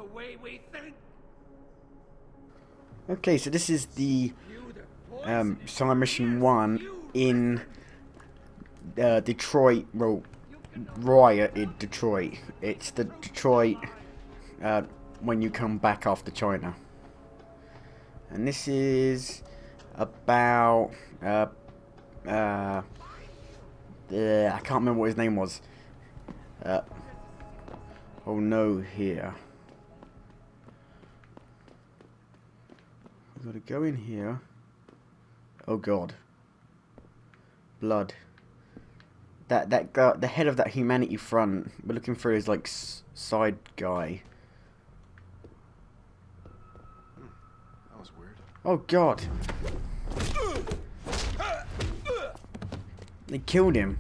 way we think. Okay, so this is the Summer Mission 1 in Detroit, well, riot in Detroit. It's the Detroit when you come back after China. And this is about I can't remember what his name was. Oh no, here. We've got to go in here. Oh god. Blood. That guy, the head of that Humanity Front. We're looking for his like side guy. That was weird. Oh god. They killed him.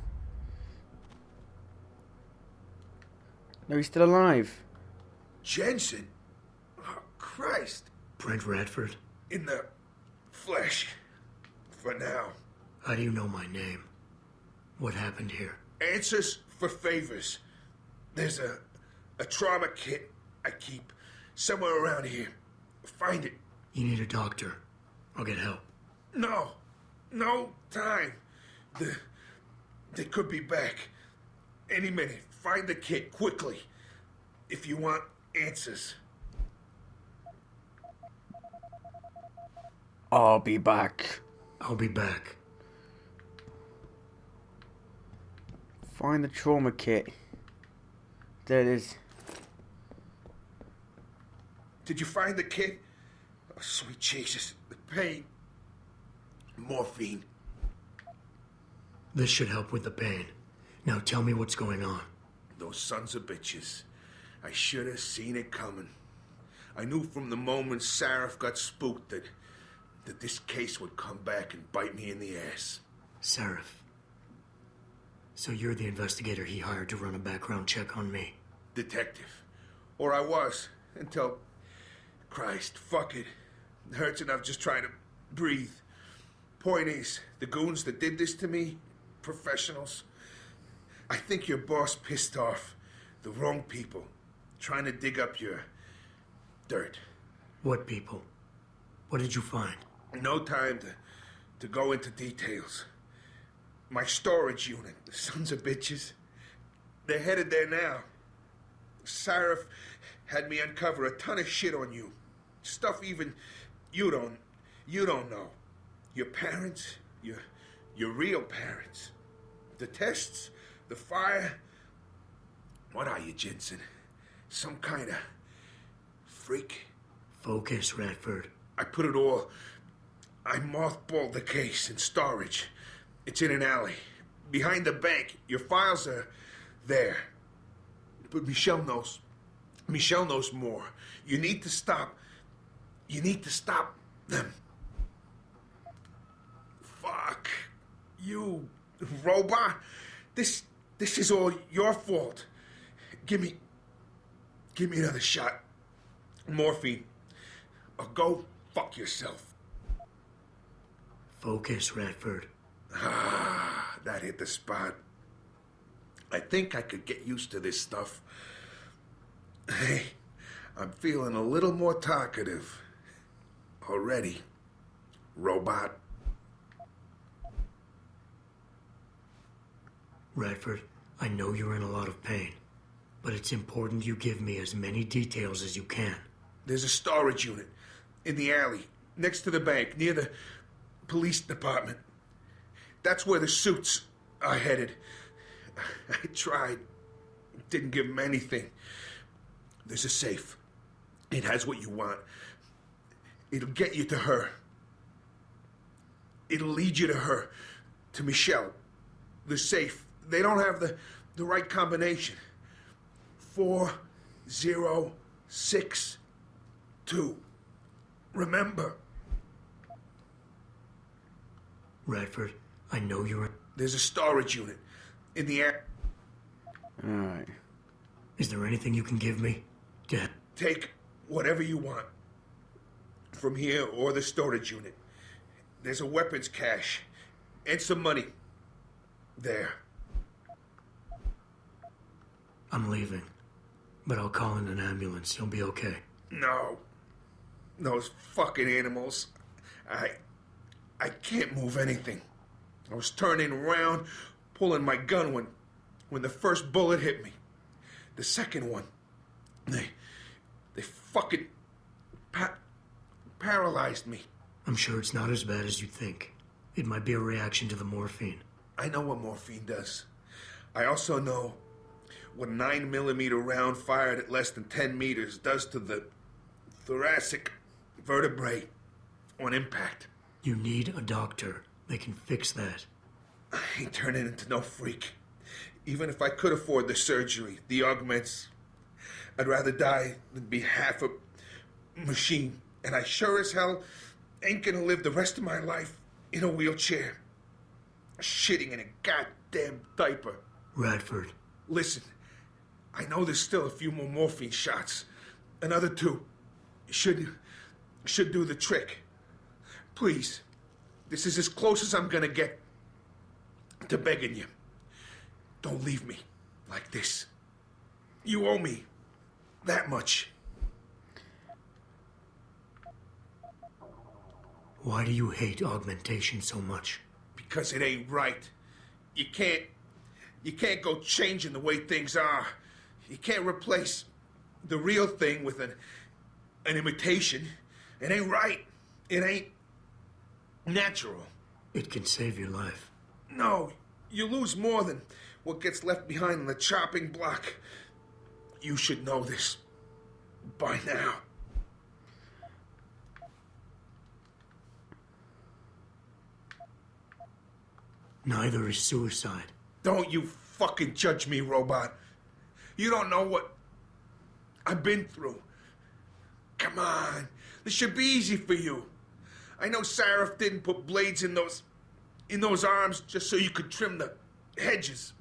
No, he's still alive. Jensen? Oh, Christ. Brent Radford? In the flesh. For now. How do you know my name? What happened here? Answers for favors. There's a trauma kit I keep somewhere around here. Find it. You need a doctor. I'll get help. No. No time. They could be back. Any minute. Find the kit quickly. If you want answers. I'll be back. I'll be back. Find the trauma kit. There it is. Did you find the kit? Oh, sweet Jesus. The pain. Morphine. This should help with the pain. Now tell me what's going on. Those sons of bitches. I should have seen it coming. I knew from the moment Sarif got spooked that this case would come back and bite me in the ass. Sarif. So you're the investigator he hired to run a background check on me? Detective. Or I was, until... Christ, fuck it. It hurts enough just trying to breathe. Point is, the goons that did this to me, professionals. I think your boss pissed off the wrong people, trying to dig up your dirt. What people? What did you find? No time to go into details. My storage unit, the sons of bitches, they're headed there now. Sarif had me uncover a ton of shit on you. Stuff even you don't know. Your parents, your real parents. The tests, the fire. What are you, Jensen? Some kind of freak? Focus, Radford. I mothballed the case in storage. It's in an alley. Behind the bank. Your files are there. But Michelle knows. Michelle knows more. You need to stop. You need to stop them. Fuck. You, robot. This is all your fault. Give me another shot. Morphine. Or go fuck yourself. Focus, Radford. Ah, that hit the spot. I think I could get used to this stuff. Hey, I'm feeling a little more talkative. Already. Robot. Radford, I know you're in a lot of pain, but it's important you give me as many details as you can. There's a storage unit in the alley, next to the bank, near the police department. That's where the suits are headed. I tried. Didn't give them anything. There's a safe. It has what you want. It'll get you to her. It'll lead you to her. To Michelle. The safe. They don't have the right combination. 4062. Remember. Radford, I know you're... There's a storage unit in the air. Alright. Is there anything you can give me? Take whatever you want. From here or the storage unit. There's a weapons cache. And some money. There. I'm leaving. but I'll call in an ambulance. You'll be okay. No. Those fucking animals. I can't move anything. I was turning around, pulling my gun when the first bullet hit me. The second one, they fucking paralyzed me. I'm sure it's not as bad as you think. It might be a reaction to the morphine. I know what morphine does. I also know what a 9mm round fired at less than 10 meters does to the thoracic vertebrae on impact. You need a doctor. They can fix that. I ain't turning into no freak. Even if I could afford the surgery, the augments, I'd rather die than be half a machine. And I sure as hell ain't gonna live the rest of my life in a wheelchair, shitting in a goddamn diaper. Radford. Listen, I know there's still a few more morphine shots. Another 2 should do the trick. Please, this is as close as I'm gonna get to begging you. Don't leave me like this. You owe me that much. Why do you hate augmentation so much? Because it ain't right. You can't go changing the way things are. You can't replace the real thing with an imitation. It ain't right. It ain't natural. It can save your life. No, you lose more than what gets left behind on the chopping block. You should know this by now. Neither is suicide. Don't you fucking judge me, robot. You don't know what I've been through. Come on. This should be easy for you. I know Sarah didn't put blades in those arms just so you could trim the hedges.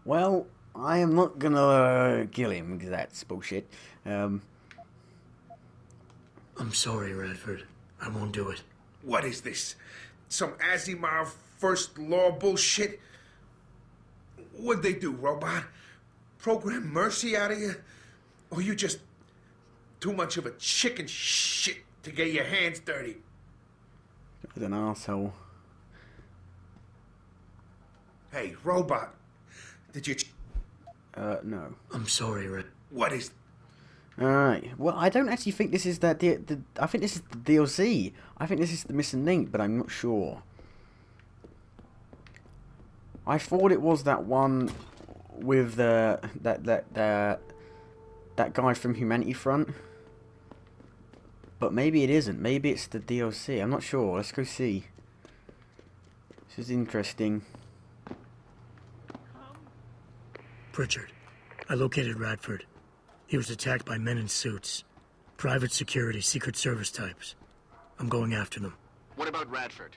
Well, I am not gonna kill him because that's bullshit. I'm sorry, Radford. I won't do it. What is this? Some Asimov first law bullshit? What'd they do, robot? Program mercy out of you? Or you just too much of a chicken shit to get your hands dirty? He's an asshole. Hey, robot. Did you... No. I'm sorry, Red. What is... Alright. Well, I don't actually think this is I think this is the DLC. I think this is the missing link, but I'm not sure. I thought it was that one with that guy from Humanity Front. But maybe it isn't. Maybe it's the DLC. I'm not sure. Let's go see. This is interesting. Pritchard, I located Radford. He was attacked by men in suits. Private security, Secret Service types. I'm going after them. What about Radford?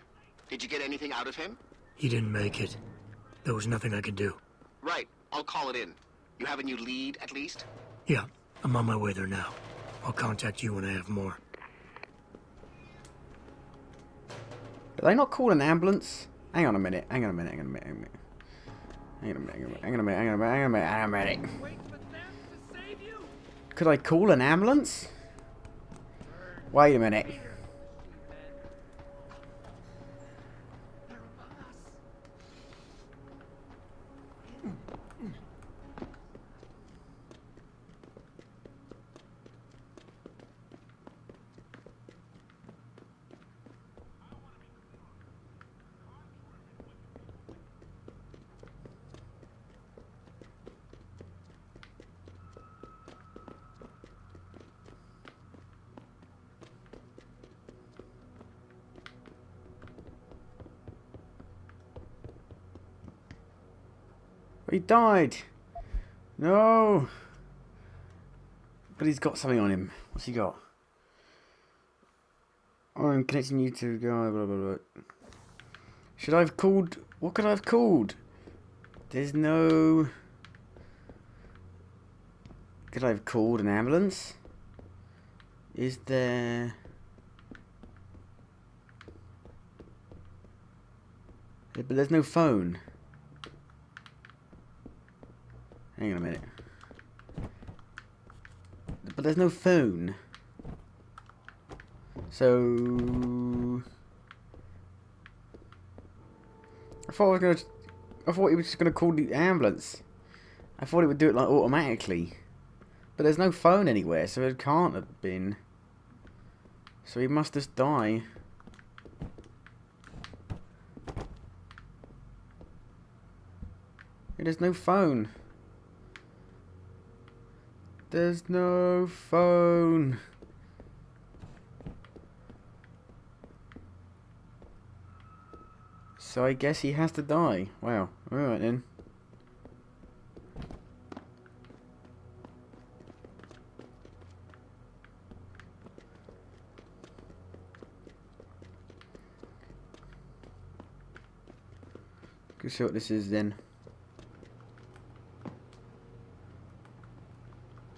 Did you get anything out of him? He didn't make it. There was nothing I could do. Right, I'll call it in. You have a new lead, at least? Yeah, I'm on my way there now. I'll contact you when I have more. Did they not call an ambulance? Hang on a minute. Hang on a minute. Hang on a minute. Hang on a minute. Hang on a minute. Hang on a minute. Hang on a minute. Hang on a minute. Hang on a minute. Could I call an ambulance? Wait a minute. He died. No. But he's got something on him. What's he got? Oh, I'm connecting you to blah blah blah. Should I have called? What could I have called? There's no. Could I have called an ambulance? Is there? But there's no phone. Hang on a minute. But there's no phone. So I thought he was just gonna call the ambulance. I thought it would do it like automatically. But there's no phone anywhere, so it can't have been. So he must just die. There's no phone. There's no phone. So I guess he has to die. Wow. Alright then. Let's see what this is then.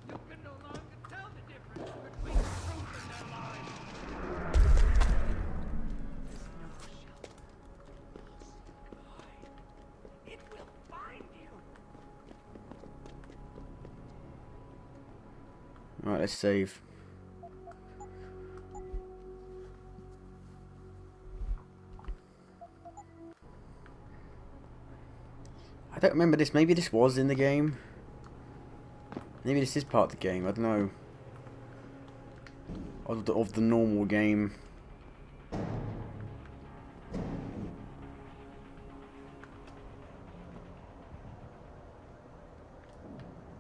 You can no longer tell the difference between the truth and their lies. There's no shelter. It will find you. Alright, let's save. I don't remember this. Maybe this was in the game. Maybe this is part of the game. I don't know. Of the normal game. I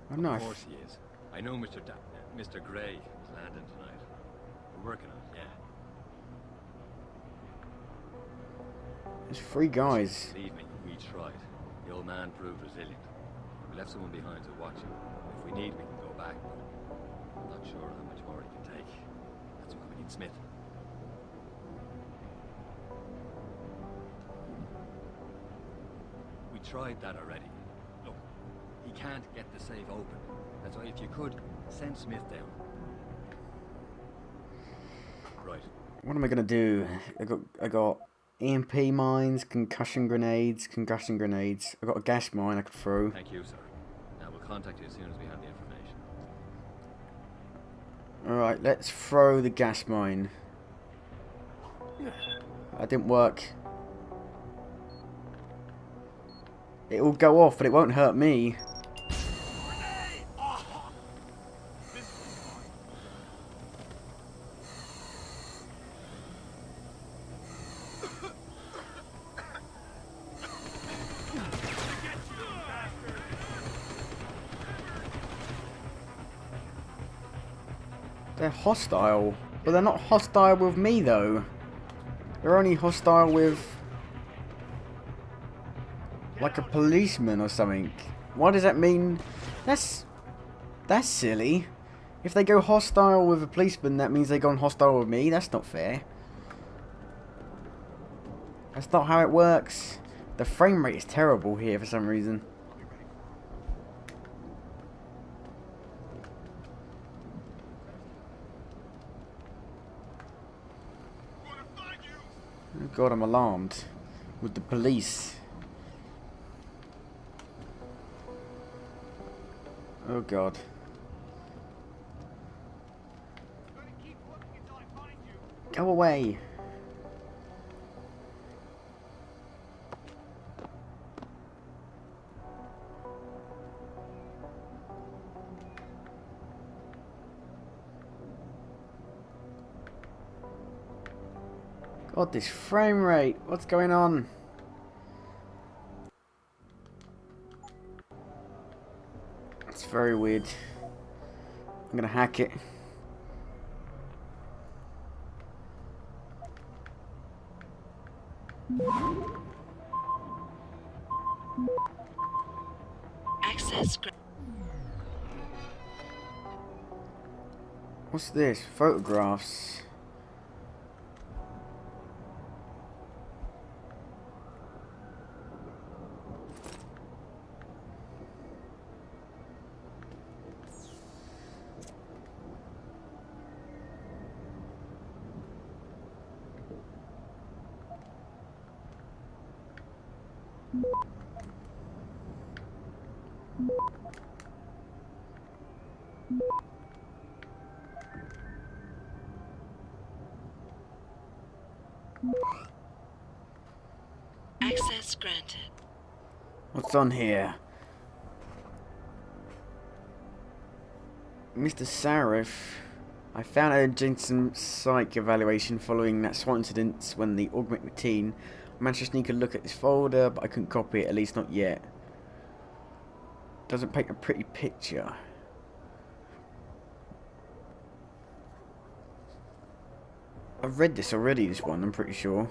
don't know. Of course he is. I know Mr. Gray is landing tonight. We're working on it, yeah. There's 3 guys. Believe me, we tried. The old man proved resilient. We left someone behind to watch him. If we need, we can go back, but I'm not sure how much more he can take. That's why we need Smith. We tried that already. Look, he can't get the safe open. That's why if you could, send Smith down. Right. What am I gonna do? I got EMP mines, concussion grenades. I got a gas mine I could throw. Thank you, sir. Now we'll contact you as soon as we have the information. Alright, let's throw the gas mine. That didn't work. It will go off, but it won't hurt me. They're hostile, but they're not hostile with me though. They're only hostile with like a policeman or something. What does that mean? That's silly. If they go hostile with a policeman, that means they go hostile with me. That's not fair. That's not how it works. The frame rate is terrible here for some reason. Oh god, I'm alarmed. With the police. Oh god. Go away. God, this frame rate. What's going on? It's very weird. I'm gonna hack it. Access. What's this? Photographs. Access granted. What's on here? Mr. Sarif, I found a Jensen psych evaluation following that SWAT incident when the augmented routine. I managed to sneak a look at this folder, but I couldn't copy it, at least not yet. Doesn't paint a pretty picture. I've read this already, this one, I'm pretty sure.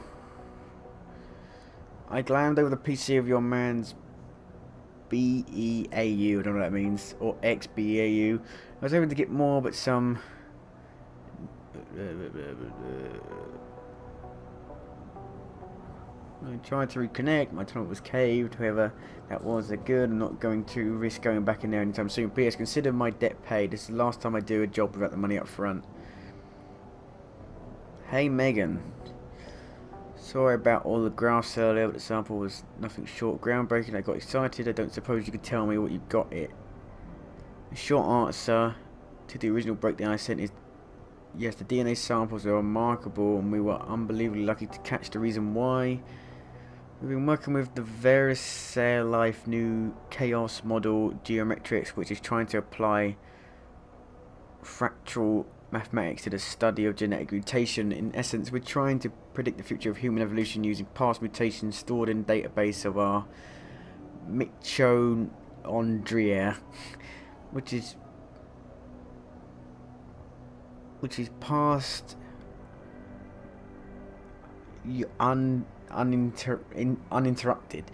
I glanced over the PC of your man's BEAU, I don't know what that means, or XBEAU. I was hoping to get more, but some... I tried to reconnect, my tunnel was caved, whoever that was, they're good. I'm not going to risk going back in there anytime soon. P.S. Consider my debt paid. This is the last time I do a job without the money up front. Hey Megan. Sorry about all the graphs earlier, but the sample was nothing short of groundbreaking. I got excited. I don't suppose you could tell me what you got it. The short answer to the original breakdown I sent is yes, the DNA samples are remarkable and we were unbelievably lucky to catch the reason why. We've been working with the various cell life new chaos model geometrics, which is trying to apply fractal mathematics to the study of genetic mutation. In essence, we're trying to predict the future of human evolution using past mutations stored in database of our mitochondria, which is past uninterrupted.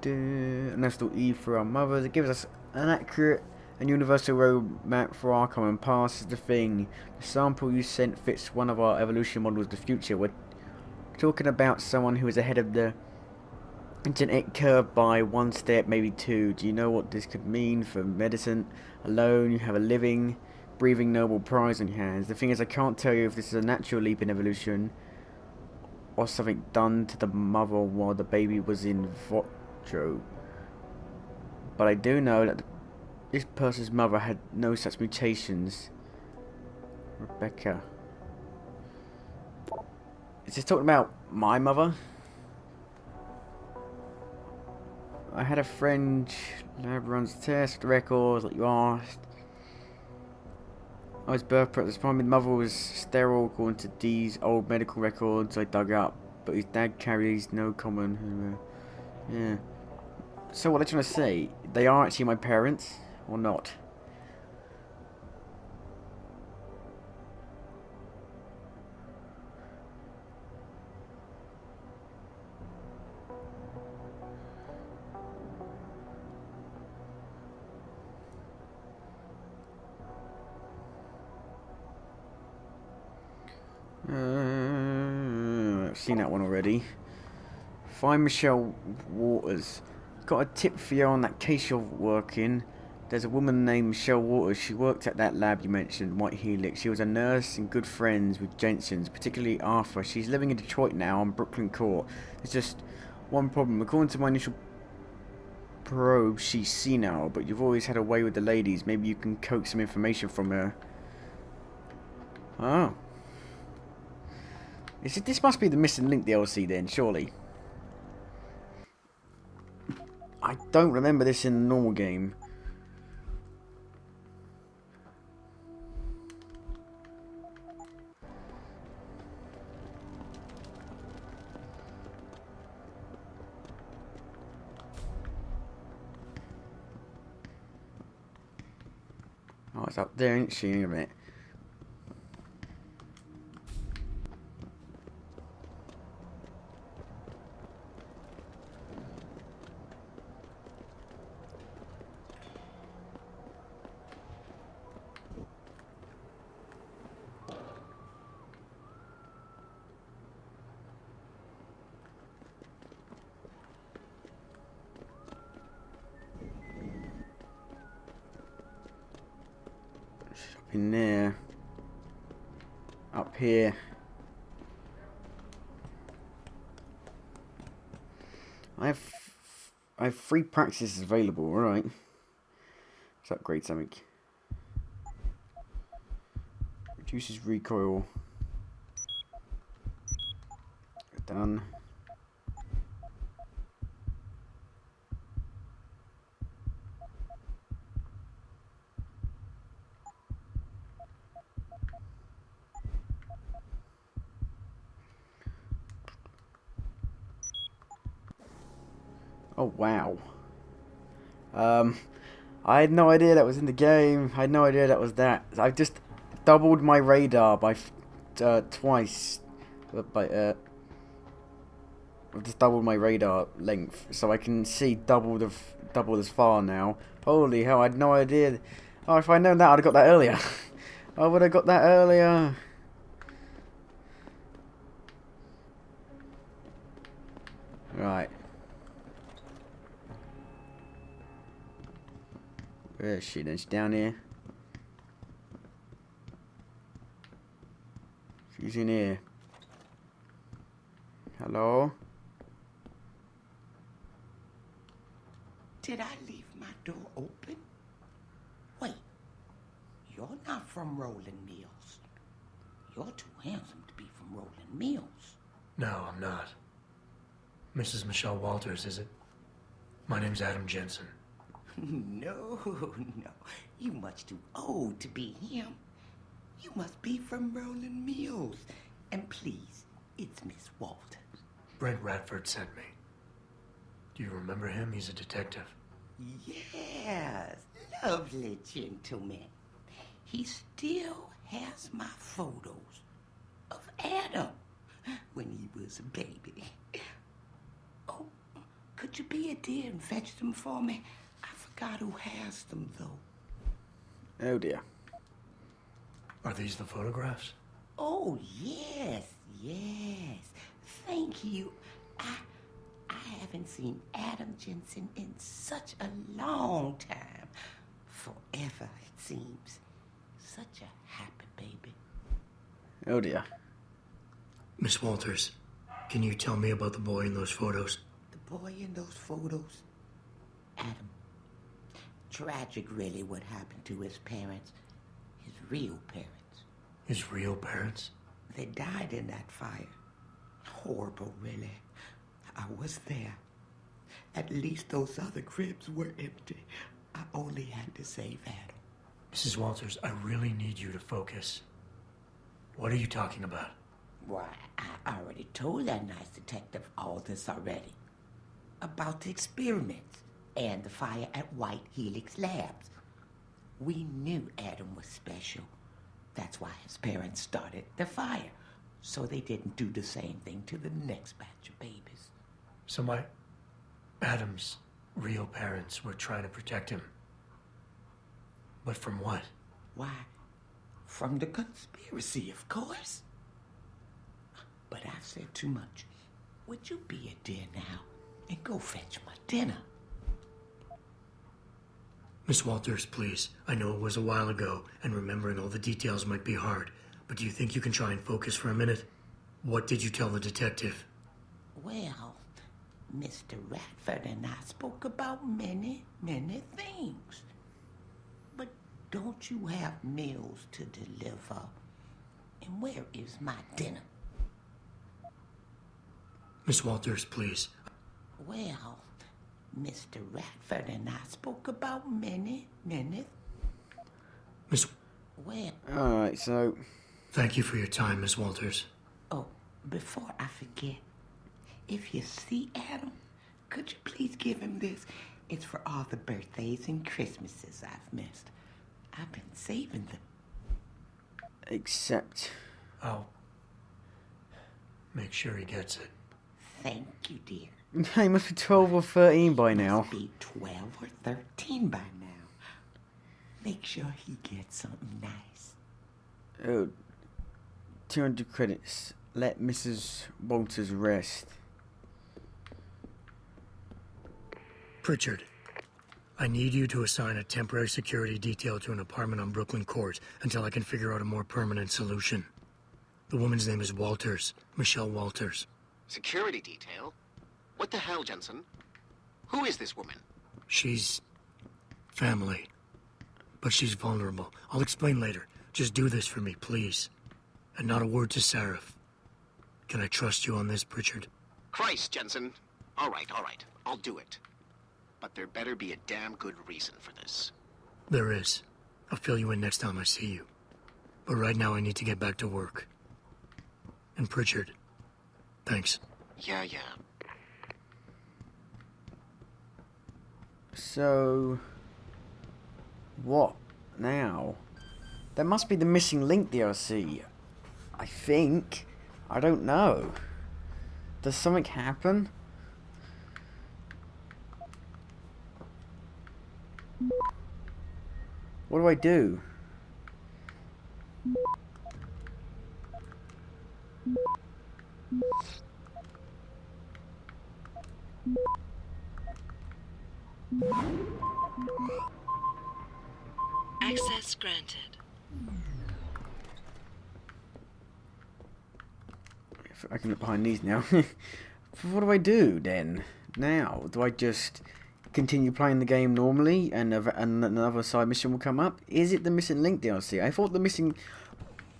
And that's still E for our mothers. It gives us an accurate and universal roadmap for our common past. Is the thing. The sample you sent fits one of our evolution models of the future. We're talking about someone who is ahead of the genetic curve by one step, maybe two. Do you know what this could mean for medicine alone? You have a living, breathing Nobel Prize on your hands. The thing is, I can't tell you if this is a natural leap in evolution or something done to the mother while the baby was in vitro. But I do know that this person's mother had no such mutations. Rebecca. Is this talking about my mother? I had a friend, lab runs test records like you asked. I was birthed at this point. My mother was sterile according to Dee's old medical records I dug up, but his dad carries no common. Yeah. So what are they trying to say? They are actually my parents, or not? I've seen that one already. Find Michelle Waters. Got a tip for you on that case you're working. There's a woman named Michelle Waters. She worked at that lab you mentioned, White Helix. She was a nurse and good friends with Jensen's, particularly Arthur. She's living in Detroit now on Brooklyn Court. There's just one problem. According to my initial probe, she's senile, but you've always had a way with the ladies. Maybe you can coax some information from her. Oh. This must be the Missing Link DLC then, surely. I don't remember this in the normal game. Oh, it's up there, ain't she? In a minute. In there, up here. I have 3 practices available. All right, let's upgrade something. Reduces recoil. Done. Oh wow. I had no idea that was in the game. I had no idea that was that. I've just doubled my radar by twice. I've just doubled my radar length, so I can see double as far now. Holy hell! I had no idea. Oh, if I'd known that, I'd have got that earlier. I would have got that earlier. Right. Where is she then? She's down here. She's in here. Hello? Did I leave my door open? Wait, you're not from Rolling Mills. You're too handsome to be from Rolling Mills. No, I'm not. Mrs. Michelle Walters, is it? My name's Adam Jensen. No, you much too old to be him. You must be from Rolling Mills. And please, it's Miss Walters. Brent Radford sent me. Do you remember him? He's a detective. Yes, lovely gentleman. He still has my photos of Adam when he was a baby. Oh, could you be a dear and fetch them for me? I forgot who has them, though. Oh dear. Are these the photographs? Oh, yes. Thank you. I haven't seen Adam Jensen in such a long time. Forever, it seems. Such a happy baby. Oh dear. Miss Walters, can you tell me about the boy in those photos? The boy in those photos? Adam. Tragic, really, what happened to his parents. His real parents. His real parents? They died in that fire. Horrible, really. I was there. At least those other cribs were empty. I only had to save Adam. Mrs. Walters, I really need you to focus. What are you talking about? Why, I already told that nice detective all this already. About the experiments and the fire at White Helix Labs. We knew Adam was special. That's why his parents started the fire, so they didn't do the same thing to the next batch of babies. So Adam's real parents were trying to protect him. But from what? Why, from the conspiracy, of course. But I've said too much. Would you be a dear now and go fetch my dinner? Miss Walters, please. I know it was a while ago, and remembering all the details might be hard, but do you think you can try and focus for a minute? What did you tell the detective? Well, Mr. Radford and I spoke about many things. But don't you have meals to deliver? And where is my dinner? Miss Walters, please. Well, Mr. Radford and I spoke about many. Miss... Well... Alright, so... Thank you for your time, Miss Walters. Oh, before I forget, if you see Adam, could you please give him this? It's for all the birthdays and Christmases I've missed. I've been saving them. Except... I'll make sure he gets it. Thank you, dear. He must be 12 or 13 by now. Must be 12 or 13 by now. Make sure he gets something nice. Oh, 200 credits. Let Mrs. Walters rest. Pritchard, I need you to assign a temporary security detail to an apartment on Brooklyn Court until I can figure out a more permanent solution. The woman's name is Walters, Michelle Walters. Security detail? What the hell, Jensen? Who is this woman? She's... family. But she's vulnerable. I'll explain later. Just do this for me, please. And not a word to Sarah. Can I trust you on this, Pritchard? Christ, Jensen. All right. I'll do it. But there better be a damn good reason for this. There is. I'll fill you in next time I see you. But right now I need to get back to work. And Pritchard, thanks. Yeah. So, what now? There must be the Missing Link DLC. I think. I don't know. Does something happen? What do I do? Access granted. I can look behind these now. What do I do then? Now, do I just continue playing the game normally and another side mission will come up? Is it the Missing Link DLC? I thought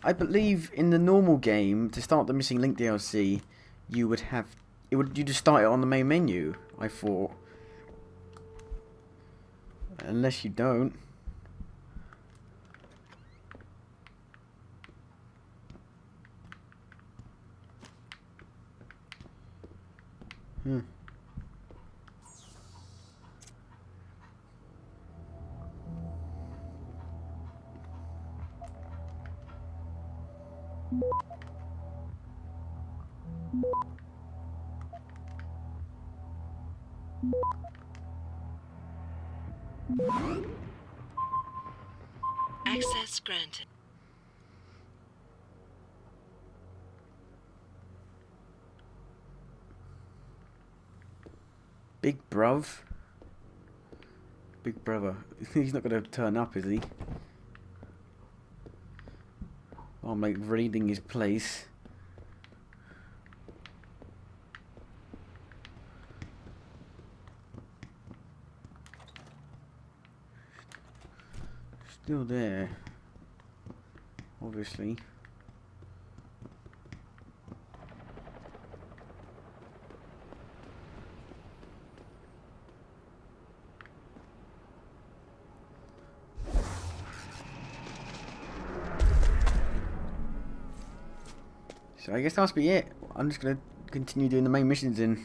I believe in the normal game, to start the Missing Link DLC, you just start it on the main menu, I thought. Unless you don't. Access granted. Big bruv. Big brother. He's not going to turn up, is he? I'm like raiding his place. Still there. Obviously. So I guess that must be it. I'm just going to continue doing the main missions in.